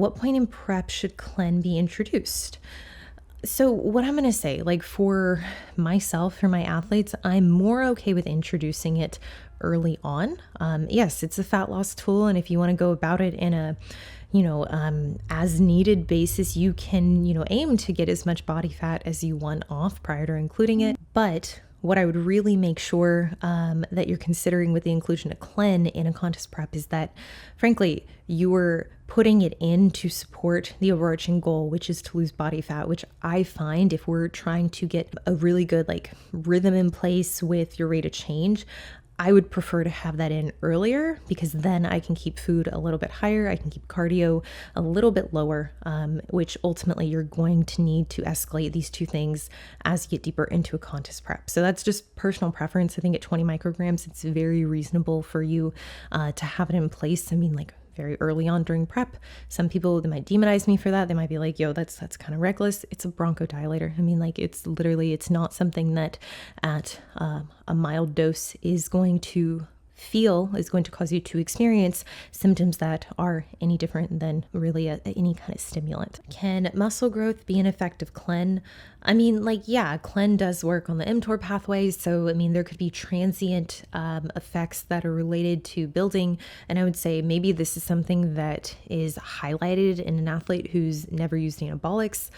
what point in prep should Clen be introduced? So what I'm going to say, like for myself, for my athletes, I'm more okay with introducing it early on. Yes, it's a fat loss tool. And if you want to go about it in a, as needed basis, you can, aim to get as much body fat as you want off prior to including it. But what I would really make sure that you're considering with the inclusion of Clen in a contest prep is that, frankly, you're putting it in to support the overarching goal, which is to lose body fat, which I find if we're trying to get a really good rhythm in place with your rate of change, I would prefer to have that in earlier because then I can keep food a little bit higher. I can keep cardio a little bit lower, which ultimately you're going to need to escalate these two things as you get deeper into a contest prep. So that's just personal preference. I think at 20 micrograms, it's very reasonable for you to have it in place. I mean, very early on during prep. Some people, they might demonize me for that. They might be like, yo, that's kind of reckless. It's a bronchodilator. I mean, it's not something that at a mild dose is going to cause you to experience symptoms that are any different than really any kind of stimulant. Can muscle growth be an effective Clen? I mean, Clen does work on the mTOR pathways. So, I mean, there could be transient effects that are related to building. And I would say maybe this is something that is highlighted in an athlete who's never used anabolics.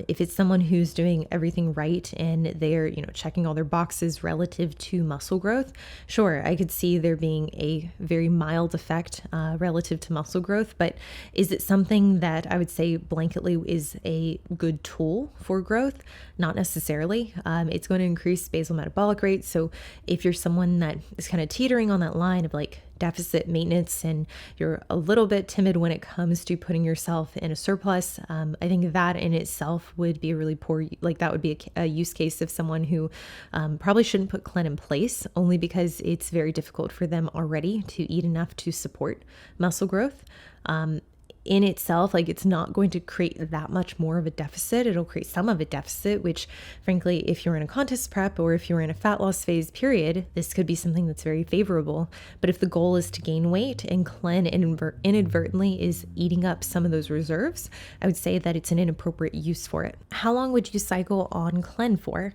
If it's someone who's doing everything right and they're, checking all their boxes relative to muscle growth, sure, I could see there being a very mild effect relative to muscle growth. But is it something that I would say blanketly is a good tool for growth? Not necessarily. It's going to increase basal metabolic rate. So if you're someone that is kind of teetering on that line of deficit maintenance and you're a little bit timid when it comes to putting yourself in a surplus, I think that in itself would be a really poor, that would be a use case of someone who probably shouldn't put Clen in place only because it's very difficult for them already to eat enough to support muscle growth. In itself, it's not going to create that much more of a deficit. It'll create some of a deficit, which frankly, if you're in a contest prep or if you're in a fat loss phase period, this could be something that's very favorable. But if the goal is to gain weight and Clen inadvertently is eating up some of those reserves, I would say that it's an inappropriate use for it. How long would you cycle on Clen for?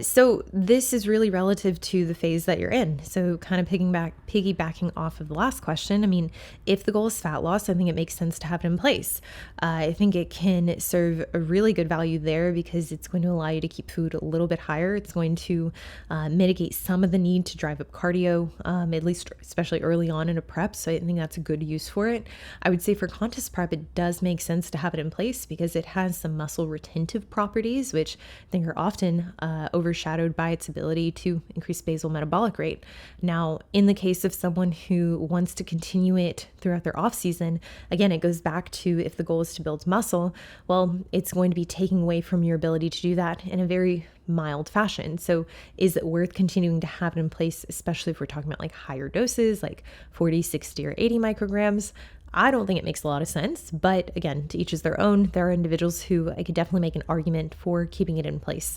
So this is really relative to the phase that you're in. So kind of piggybacking off of the last question, I mean, if the goal is fat loss, I think it makes sense to have it in place. I think it can serve a really good value there because it's going to allow you to keep food a little bit higher. It's going to mitigate some of the need to drive up cardio, at least especially early on in a prep. So I think that's a good use for it. I would say for contest prep, it does make sense to have it in place because it has some muscle retentive properties, which I think are often overshadowed by its ability to increase basal metabolic rate. Now, in the case of someone who wants to continue it throughout their off season, again, it goes back to if the goal is to build muscle, well, it's going to be taking away from your ability to do that in a very mild fashion. So is it worth continuing to have it in place, especially if we're talking about higher doses, 40, 60, or 80 micrograms? I don't think it makes a lot of sense, but again, to each is their own. There are individuals who I could definitely make an argument for keeping it in place.